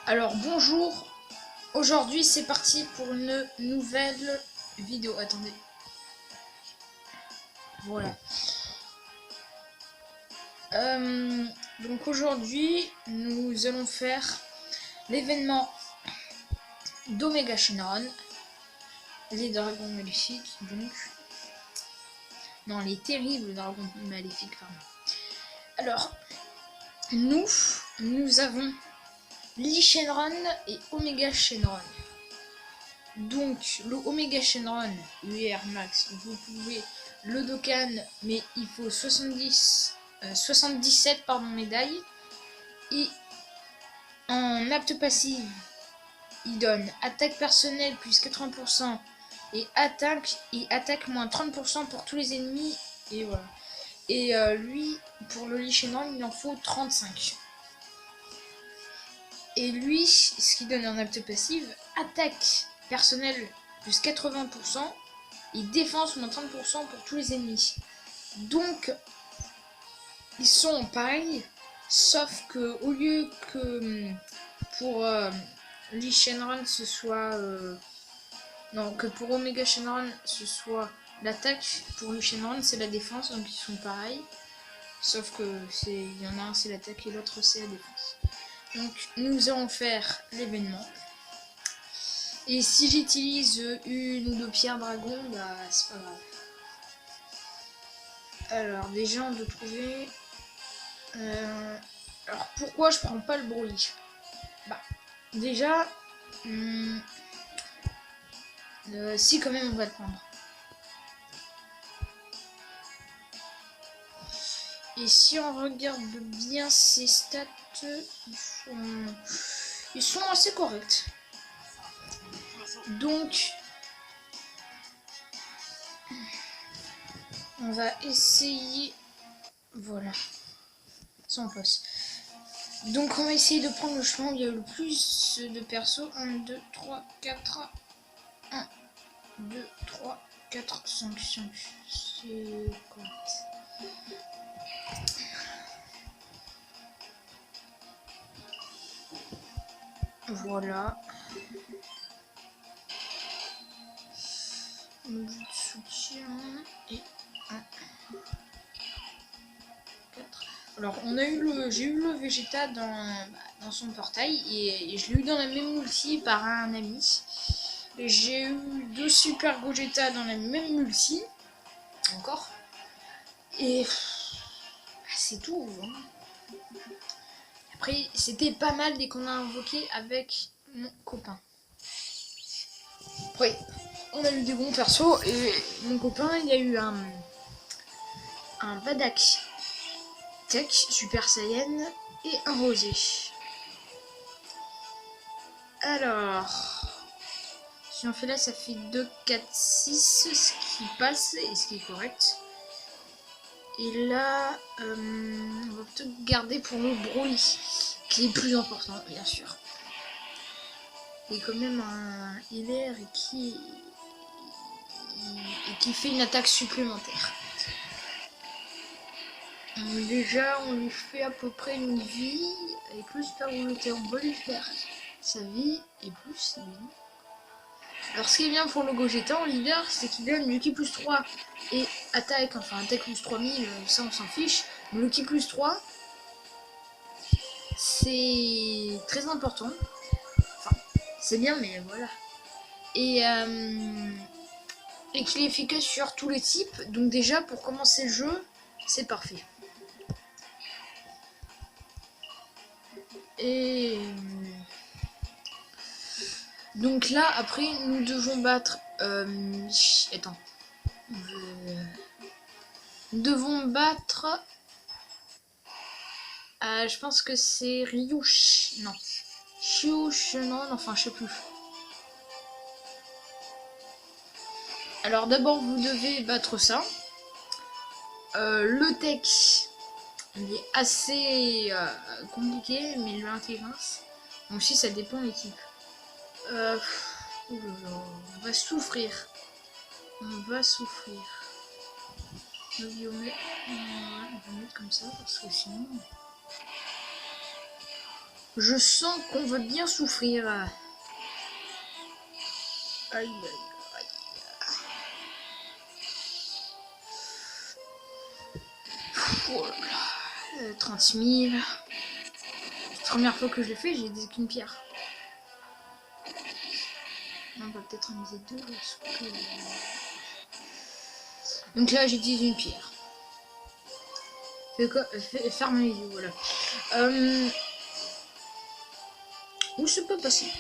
Alors bonjour, aujourd'hui c'est parti pour une nouvelle vidéo. Attendez. Voilà. Donc aujourd'hui nous allons faire l'événement d'Omega Shenron, les dragons maléfiques donc. Non, les terribles dragons maléfiques, pardon. Alors, nous avons Lee Shenron et Omega Shenron. Donc le Omega Shenron UR Max, vous pouvez le Dokkan, mais il faut 77 médailles. Et en apte passive, il donne attaque personnelle plus 80% et attaque moins 30% pour tous les ennemis. Et voilà. Et lui, pour le Lee Shenron, il en faut 35. Et lui, ce qui donne en apte passive, attaque personnelle plus 80% et défense moins 30% pour tous les ennemis. Donc, ils sont pareils, sauf que au lieu que pour Lee Shenron ce soit... non, que pour Omega Shenron ce soit l'attaque, pour Lee Shenron c'est la défense, donc ils sont pareils. Sauf que il y en a un c'est l'attaque et l'autre c'est la défense. Donc nous allons faire l'événement. Et si j'utilise une ou deux pierres dragon, bah c'est pas grave. Alors déjà on doit trouver... alors pourquoi je prends pas le bruit? Bah déjà... si quand même on va le prendre. Et si on regarde bien ses stats, ils sont assez corrects. Donc, on va essayer... Voilà. Ça on passe. Donc on va essayer de prendre le chemin où il y a le plus de persos. 1, 2, 3, 4. 1, 2, 3, 4, 5, 5. C'est correct. Voilà. Une bout de soutien et 1, 4. Alors on a eu j'ai eu le Vegeta dans son portail et je l'ai eu dans la même multi par un ami. J'ai eu 2 Super Gogeta dans la même multi. Encore. Et c'est tout. Hein. Après, c'était pas mal dès qu'on a invoqué avec mon copain. Après, on a eu des bons persos et mon copain, il y a eu un Vadak Tech Super Saiyan et un Rosé. Alors, si on fait là, ça fait 2, 4, 6, ce qui passe et ce qui est correct. Et là, on va peut-être garder pour le Broly, qui est plus important, bien sûr. Il est quand même un healer et qui fait une attaque supplémentaire. Déjà, on lui fait à peu près une vie, et plus par où on va lui faire sa vie et plus sa vie. Alors ce qui est bien pour le Gogeta en leader, c'est qu'il donne le ki plus 3 et attaque, enfin attaque plus 3000, ça on s'en fiche. Mais le ki plus 3, c'est très important. Enfin, c'est bien, mais voilà. Et qu'il est efficace sur tous les types. Donc déjà, pour commencer le jeu, c'est parfait. Et... donc là, après, nous devons battre... attends. Nous devons battre... je pense que c'est Ryush. Non. Shushnon, enfin je sais plus. Alors d'abord vous devez battre ça. Le tech, il est assez compliqué, mais l'intelligence. Donc aussi ça dépend de l'équipe. On va souffrir. On va souffrir. On va mettre comme ça parce que sinon... Je sens qu'on va bien souffrir. Aïe, aïe, aïe. Oh là là. 30 000. Première fois que je l'ai fait, j'ai dit qu'une pierre. On va peut-être en miser deux. Que... Donc là, j'ai dit une pierre. Ferme les yeux, voilà. Où je peux passer?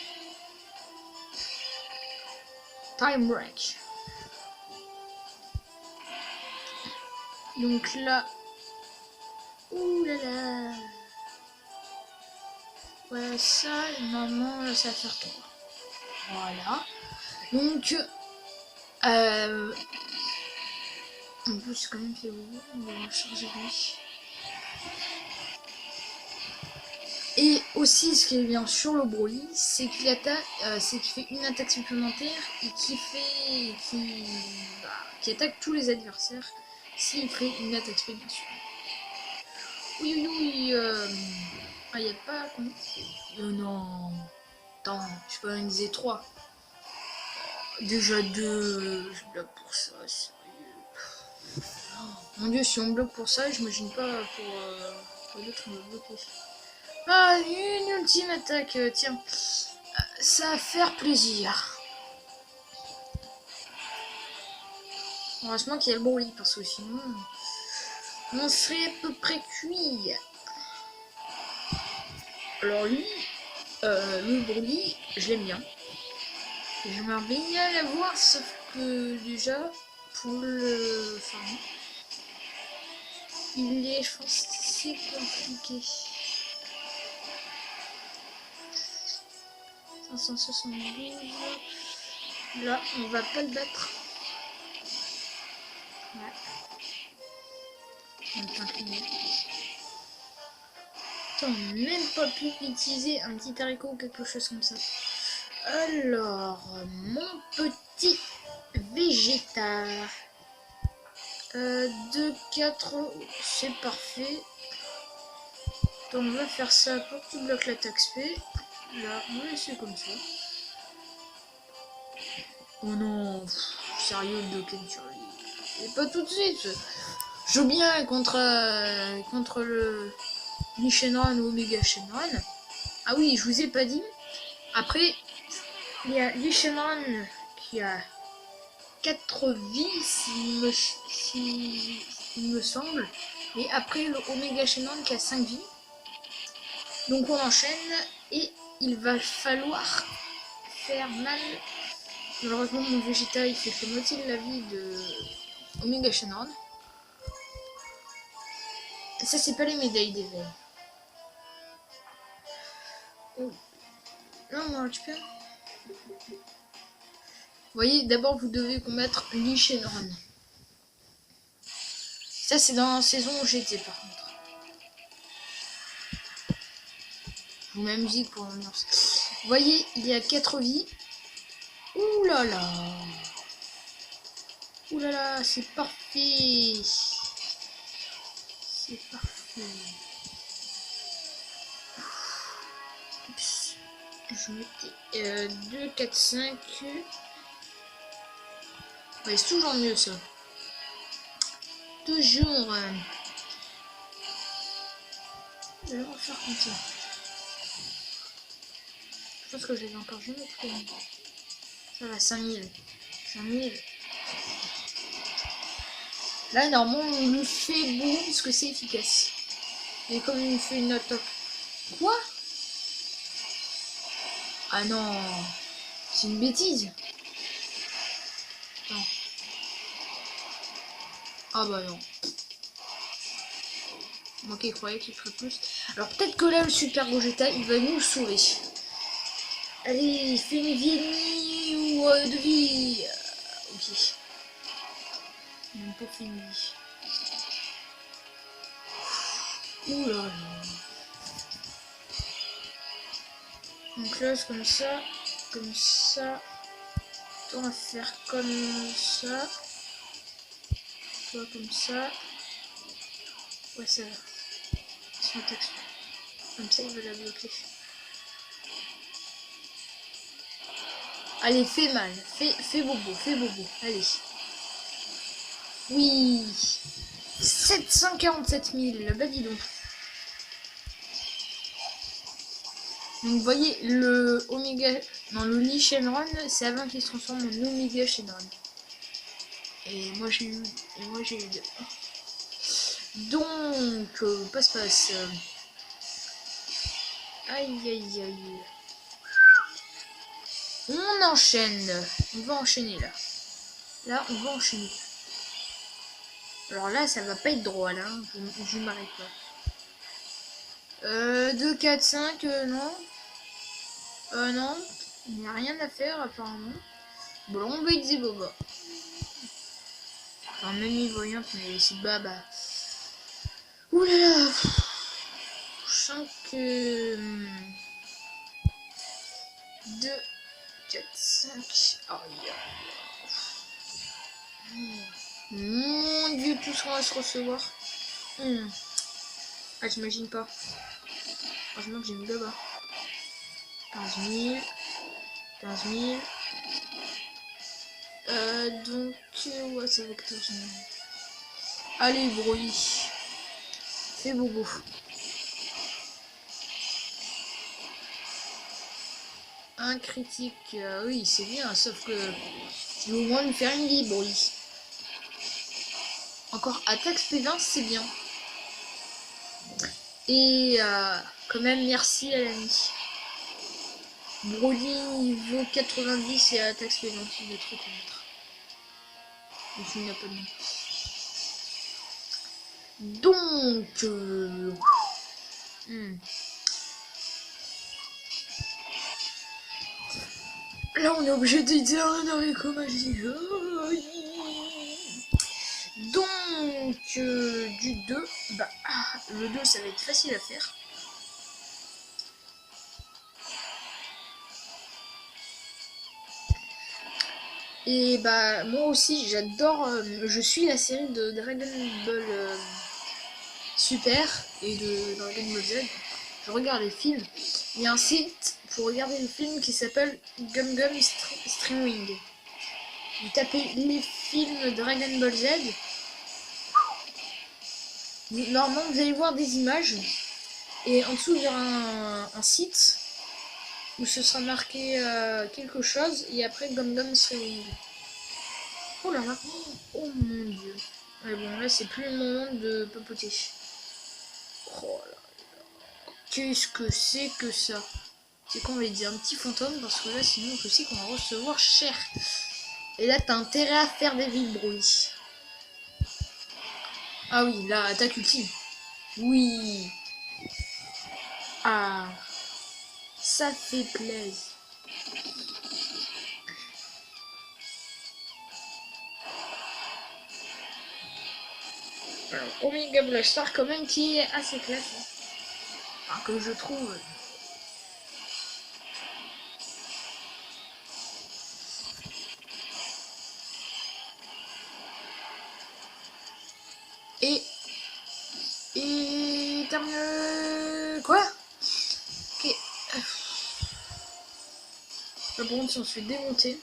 Time break. Donc là... Ouh là là. Ouais, ça, normalement, là, ça va faire 3. Voilà. Donc... En plus, c'est quand même fait beau. On va changer lui. Et aussi, ce qui est bien sur le Broly, c'est qu'il attaque, fait une attaque supplémentaire et qui attaque tous les adversaires s'il fait une attaque spé, bien sûr. Oui, oui, oui. Ah, y a pas. Oh non. Attends, je peux en miser 3. Déjà 2. Je bloque pour ça, sérieux. Mon dieu, si on bloque pour ça, j'imagine pas pour l'autre, on va bloquer. Ah, une ultime attaque, tiens. Ça va faire plaisir. Heureusement qu'il y a le Broly, parce que sinon, on serait à peu près cuit. Alors lui, le Broly, je l'aime bien. J'aimerais bien l'avoir, sauf que déjà, pour le farm, je pense que c'est compliqué. 572. Là, on va pas le battre. Ouais. On n'a même pas pu utiliser un petit haricot ou quelque chose comme ça. Alors, mon petit Vegeta. 2, 4, c'est parfait. Donc on va faire ça pour qu'il bloque l'attaque spé. Là, on va laisser comme ça. Oh non, sérieux, le Doken sur lui. Et pas tout de suite. Je joue bien contre le Shenron ou Omega Shenron. Ah oui, je vous ai pas dit. Après, il y a Shenron qui a 4 vies, s'il me semble. Et après, le Omega Shenron qui a 5 vies. Donc on enchaîne et il va falloir faire mal. Malheureusement, mon Vegeta il fait la moitié de la vie de Omega Shenron. Ça, c'est pas les médailles d'éveil. Oh. Non, on récupère. Vous voyez, d'abord vous devez combattre Lee Shenron. Ça, c'est dans la saison où j'étais par contre. Je vous mets la musique pour l'ambiance. Vous voyez, il y a 4 vies. Ouh là là. Ouh là là, c'est parfait. C'est parfait. Oups. Je mettais 2, 4, 5. Ouais, c'est toujours mieux ça. Toujours. Je vais refaire comme ça. Je pense que je les ai encore jamais pris. Ça va, 5000. 5000. Là, normalement, on lui fait boum parce que c'est efficace. Et comme il fait une attaque. Quoi? Ah non. C'est une bêtise. Non. Ah bah non. Moi qui croyais qu'il ferait plus. Alors peut-être que là, le Super Gogeta, il va nous sauver. Allez, fais une vie et demie ou 2 vies. Ok. Même pas fait une vie. Ouh là là. Donc là, c'est comme ça. Comme ça. On va faire comme ça. Toi comme ça. Ouais, ça va. Son attaque. Comme ça, il va la bloquer. Allez, fais mal. Fais bobo, fais bobo. Allez. Oui. 747 000. Bah dis donc. Donc vous voyez, le Omega... Non, le Lee Shenron, c'est avant qu'il se transforme en Omega Shenron. Et moi j'ai eu... deux. Donc, passe-passe. Aïe, aïe, aïe. On enchaîne. On va enchaîner là. Là, on va enchaîner. Alors là, ça va pas être drôle, hein. Je m'arrête pas. 2, 4, 5, non. Non. Il n'y a rien à faire apparemment. Bon, et Boba. Enfin, même voyante, mais c'est baba. Oulala. Je sens que... 2, 4, 5... Aïe. Mon dieu, tout ce qu'on va se recevoir. Ah, j'imagine pas. Heureusement que j'ai mis là-bas. 15 000. 15 000. Donc, ouais, ça va 14 000. Allez, bruit. C'est bobo. Un critique, oui, c'est bien, sauf que tu veux au moins nous faire une vie, bruit. Encore attaque P20, c'est bien. Et quand même, merci à l'ami. Broly niveau 90 et attaque P20, il doit te reconnaître. Donc il n'a pas de nom. Donc, là, on est obligé de dire un haricot magique. Donc, du 2, bah, le 2, ça va être facile à faire. Et bah, moi aussi, j'adore, je suis la série de Dragon Ball Super et de Dragon Ball Z. Je regarde les films. Il y a un site pour regarder les films qui s'appelle Gum Gum Streaming. Vous tapez les films Dragon Ball Z. Normalement, vous allez voir des images. Et en dessous, il y aura un site où ce sera marqué quelque chose. Et après, Gum Gum Streaming. Oh là là. Oh mon dieu. Mais bon, là, c'est plus le moment de papoter. Oh là là. Qu'est-ce que c'est que ça? C'est qu'on va dire un petit fantôme parce que là, sinon, je sais qu'on va recevoir cher. Et là, t'as intérêt à faire des villebruits. Ah oui, là, attaque ultime. Oui. Ah. Ça fait plaisir. Alors, Omega Blackstar quand même qui est assez classe. Enfin, que je trouve. Et termine. Quoi? Ok. Là, par contre, si on se fait démonter,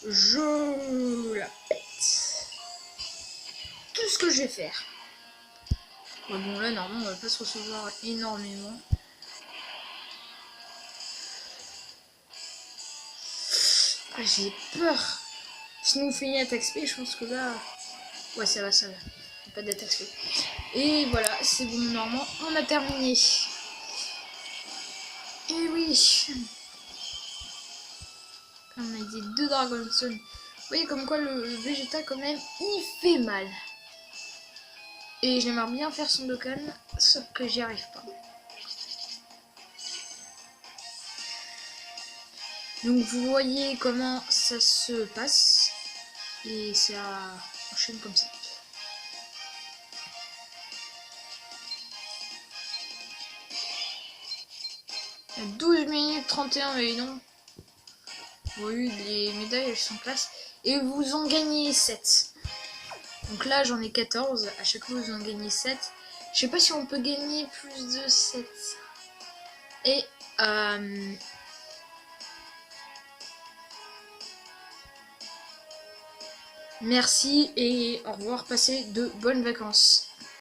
je la pète. Tout ce que je vais faire. Ouais, bon, là, normalement, on va pas se recevoir énormément. Ah, j'ai peur. Si nous fait une attaque spé, je pense que là... Ouais, ça va, ça va. Pas d'attaque spé. Et voilà, c'est bon, normalement, on a terminé. Et oui. On a dit 2 Dragonstone. Vous voyez comme quoi le Vegeta, quand même, il fait mal. Et j'aimerais bien faire son Dokkan, sauf que j'y arrive pas. Donc vous voyez comment ça se passe. Et ça enchaîne comme ça. Il y a 12 minutes 31, mais non. Oui, les médailles elles sont classe. Et vous en gagnez 7. Donc là j'en ai 14. À chaque fois vous en gagnez 7. Je sais pas si on peut gagner plus de 7. Et Merci et au revoir, passez de bonnes vacances.